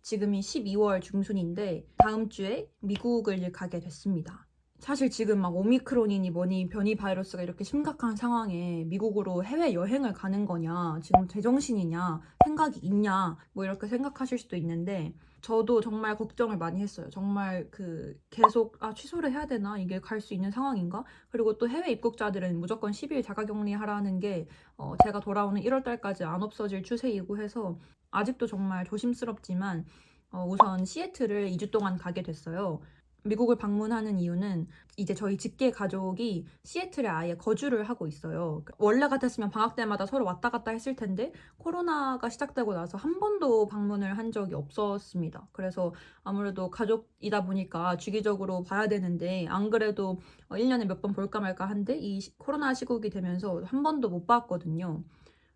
지금이 12월 중순인데 다음 주에 미국을 가게 됐습니다. 사실 지금 막 오미크론이니 뭐니 변이 바이러스가 이렇게 심각한 상황에 미국으로 해외 여행을 가는 거냐, 지금 제정신이냐, 생각이 있냐, 뭐 이렇게 생각하실 수도 있는데 저도 정말 걱정을 많이 했어요. 정말 계속 취소를 해야 되나? 이게 갈 수 있는 상황인가? 그리고 또 해외 입국자들은 무조건 10일 자가격리 하라는 게 제가 돌아오는 1월 달까지 안 없어질 추세이고 해서 아직도 정말 조심스럽지만 우선 시애틀을 2주 동안 가게 됐어요. 미국을 방문하는 이유는 이제 저희 직계 가족이 시애틀에 아예 거주를 하고 있어요. 원래 같았으면 방학 때마다 서로 왔다 갔다 했을 텐데 코로나가 시작되고 나서 한 번도 방문을 한 적이 없었습니다. 그래서 아무래도 가족이다 보니까 주기적으로 봐야 되는데 안 그래도 1년에 몇 번 볼까 말까 한데 이 코로나 시국이 되면서 한 번도 못 봤거든요.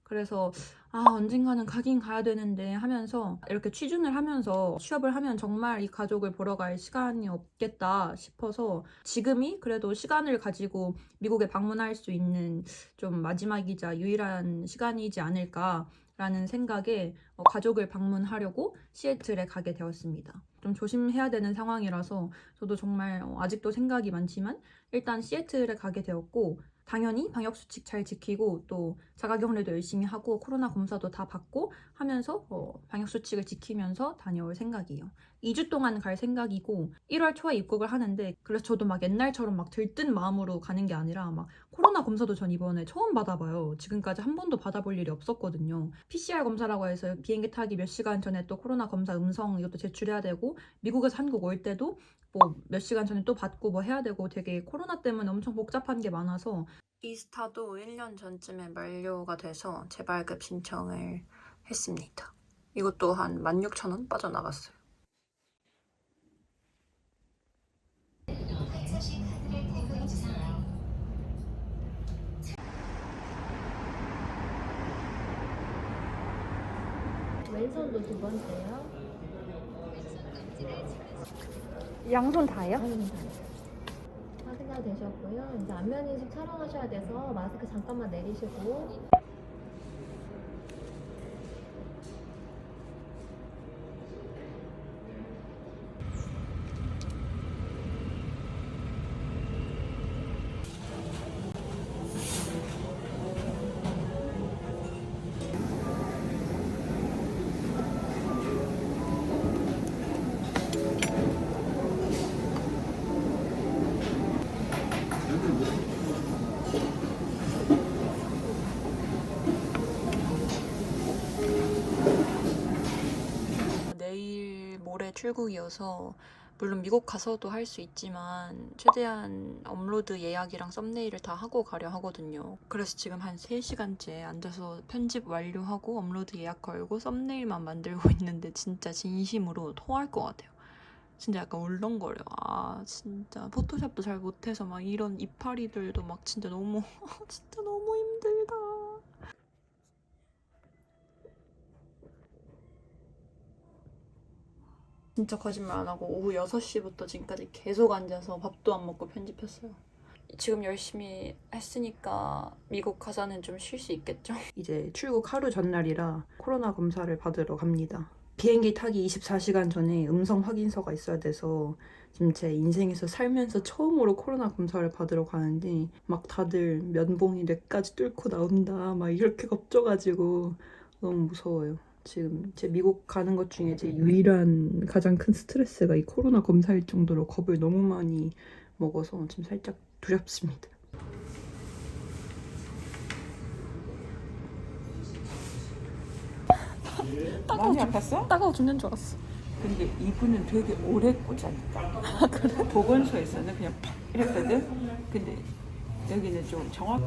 그래서 언젠가는 가긴 가야 되는데 하면서 이렇게 취준을 하면서 취업을 하면 정말 이 가족을 보러 갈 시간이 없겠다 싶어서 지금이 그래도 시간을 가지고 미국에 방문할 수 있는 좀 마지막이자 유일한 시간이지 않을까라는 생각에 가족을 방문하려고 시애틀에 가게 되었습니다. 좀 조심해야 되는 상황이라서 저도 정말 아직도 생각이 많지만 일단 시애틀에 가게 되었고 당연히 방역수칙 잘 지키고 또 자가격리도 열심히 하고 코로나 검사도 다 받고 하면서 방역수칙을 지키면서 다녀올 생각이에요. 2주 동안 갈 생각이고 1월 초에 입국을 하는데 그래서 저도 막 옛날처럼 막 들뜬 마음으로 가는 게 아니라 막 코로나 검사도 전 이번에 처음 받아봐요. 지금까지 한 번도 받아볼 일이 없었거든요. PCR 검사라고 해서 비행기 타기 몇 시간 전에 또 코로나 검사 음성 이것도 제출해야 되고 미국에서 한국 올 때도 뭐 몇 시간 전에 또 받고 뭐 해야 되고 되게 코로나 때문에 엄청 복잡한 게 많아서 이스타도 1년 전쯤에 만료가 돼서 재발급 신청을 했습니다. 이것도 한 16,000원 빠져나갔어요. 왼손도 두 번째요. 양손 다예요? 확인이 되셨고요. 이제 안면 인식 촬영하셔야 돼서 마스크 잠깐만 내리시고. 내일 모레 출국이어서 물론 미국 가서도 할 수 있지만 최대한 업로드 예약이랑 썸네일을 다 하고 가려 하거든요. 그래서 지금 한 3시간째 앉아서 편집 완료하고 업로드 예약 걸고 썸네일만 만들고 있는데 진짜 진심으로 토할 것 같아요. 진짜 약간 울렁거려. 진짜 포토샵도 잘 못해서 막 이런 이파리들도 막 진짜 너무 진짜 너무 힘들다. 진짜 거짓말 안 하고 오후 6시부터 지금까지 계속 앉아서 밥도 안 먹고 편집했어요. 지금 열심히 했으니까 미국 가서는 좀 쉴 수 있겠죠? 이제 출국 하루 전날이라 코로나 검사를 받으러 갑니다. 비행기 타기 24시간 전에 음성 확인서가 있어야 돼서 지금 제 인생에서 살면서 처음으로 코로나 검사를 받으러 가는데 막 다들 면봉이 뇌까지 뚫고 나온다 막 이렇게 겁줘가지고 너무 무서워요. 지금 제 미국 가는 것 중에 제 유일한 가장 큰 스트레스가 이 코로나 검사일 정도로 겁을 너무 많이 먹어서 지금 살짝 두렵습니다. 많이 아팠어? 따가워 죽는 줄 알았어. 근데 이분은 되게 오래 꽂았다. 그래? 보건소에서는 그냥 팍 이랬거든? 근데 여기는 좀 정확.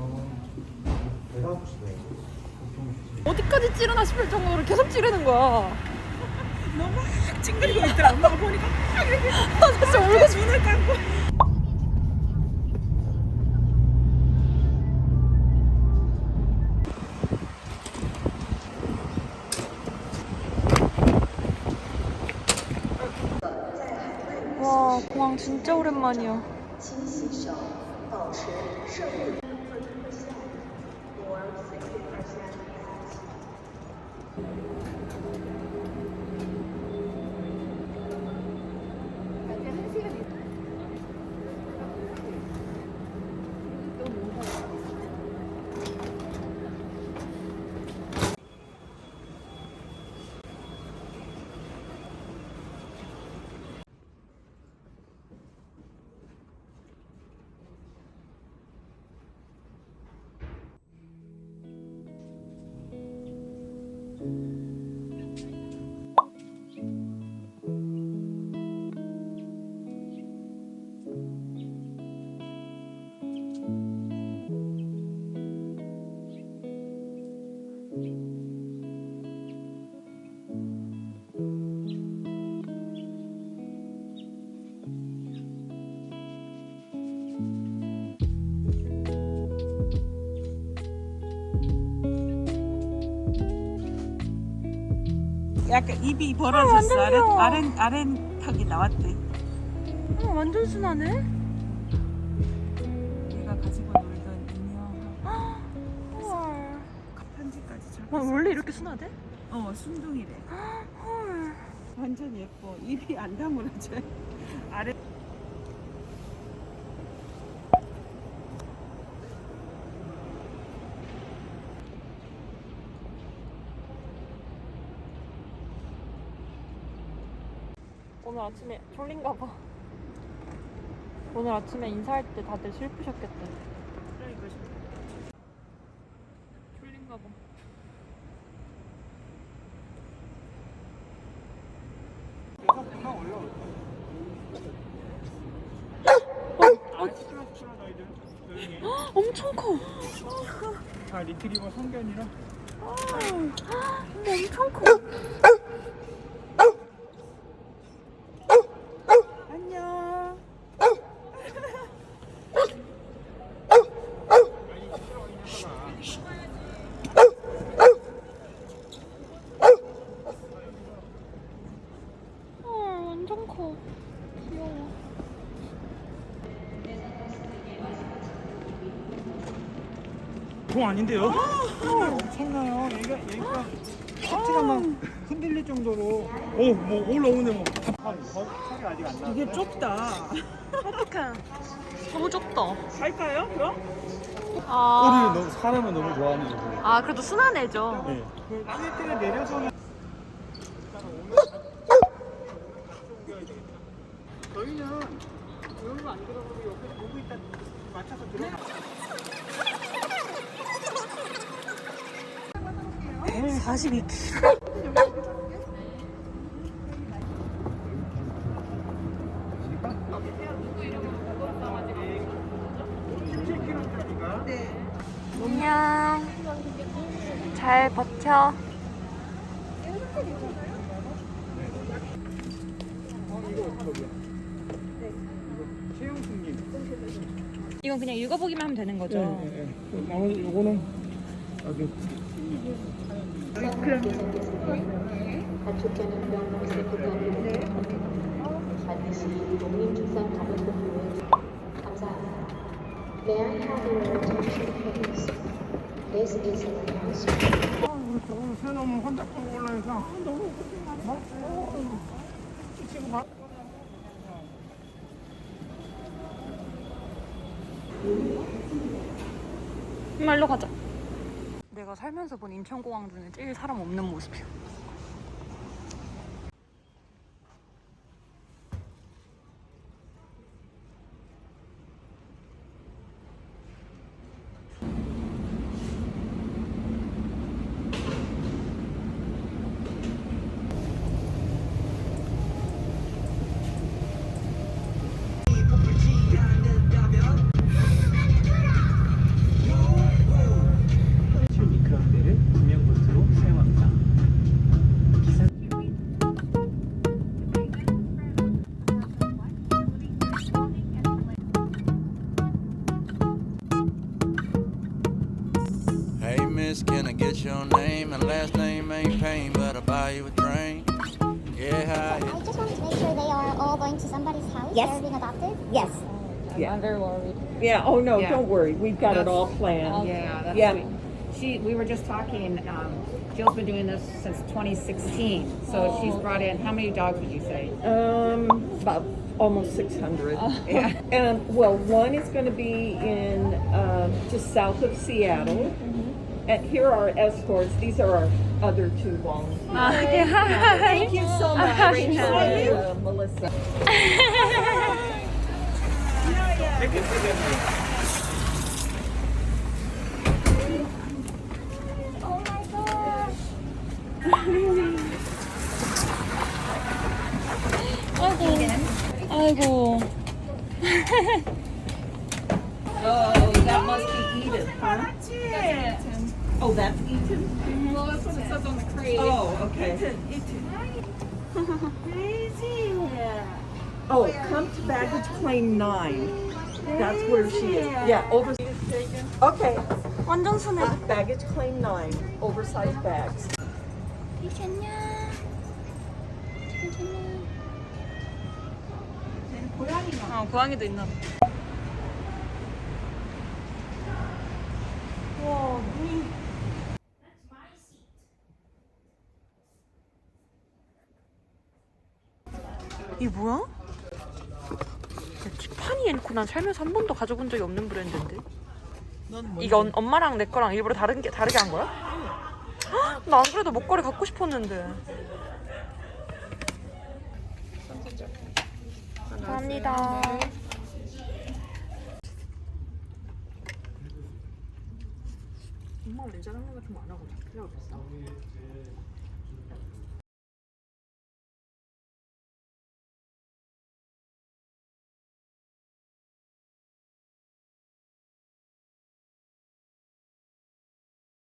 어디까지 찌르나 싶을 정도로 계속 찌르는 거야. 너 막 찡그리고 있더라. 엄마가 보니까 막 이렇게. 진짜 울고 싶어. 눈을 감고. 와, 공항 진짜 오랜만이야. 약간 입이 벌어졌어. 완전 귀여워. 아렌 턱이 나왔대. 완전 순하네. 얘가 가지고 놀던 인형. 헐. 편지까지 잘. 원래 이렇게 순하대? 순둥이래. 헐. 완전 예뻐. 입이 안 다물어져. 아래. 오늘 아침에 졸린가 봐. 오늘 아침에 인사할 때 다들 슬프셨겠대. 졸린가 봐. 엄청 커. 다 리트리버 성견이라 엄청 커. 안녕. 완전 커. 귀여워. 공 아닌데요? 엄청나요. 얘가 파티가 막 흔들릴 정도로 뭐 올라오네 뭐. 살이 아직 안 나. 이게 좁다. 어떡해. 너무 좁다. 갈까요? 그럼? 꼬리를 사람을 너무 좋아하는 거고. 아, 그래도 순한 애죠. 네. 그 시트가 내려서는 저희는 여기가 안 들어가고 옆에 보고 있다 맞춰서 들어가. 42kg. 안녕. 잘 버텨. 이건 그냥 읽어보기만 하면 되는 거죠? 나머지 요거는 아주 가축견은 병원에서 반드시 독립출산가족부에 감사합니다. May I have your attention, please? This is an announcement. 저거는 새놈은 혼자 끌고 올라해서 너무 지금 봐. 말로 가자. 내가 살면서 본 인천공항 중에 제일 사람 없는 모습이야. 미크로대를 구명보트로 사용합니다. Hey miss, can I get your name? And last name ain't pain, but I'll buy you a drink. Yeah, hi. I just wanted to make sure they are all going to somebody's house. Yes. They're being adopted. Yes. I'm very worried. Yeah. Oh no, Yeah. don't worry. We've got it all planned. Yeah, that's Yeah. sweet. We were just talking, Jill's been doing this since 2016. So she's brought in, how many dogs would you say? About almost 600. Yeah. And well, one is going to be in just south of Seattle. And here are our escorts. These are our other two volunteers. Thank you so much, Rachel and Melissa. Oh my gosh. 아이고. Oh, that must be Edith, huh? That's Eaton. Oh, that's Eaton? Well, that's what it says on the crate. Oh, okay. Oh, come to baggage claim 9. That's where she is. Yeah, Okay. 완전 순해. Baggage claim 9. Oversized bags. 괜찮냐? 괜찮냐? 고양이도 있나 봐. 와, 눈이. 이게 뭐야? 티파니 앤코 난 살면서 한 번도 가져본 적이 없는 브랜드인데. 이게 엄마랑 내 거랑 일부러 다르게 한 거야? 나 안 그래도 목걸이 갖고 싶었는데. 감사합니다. 엄마가 렌즈 장난 같은 거 안 하고 필요하겠어.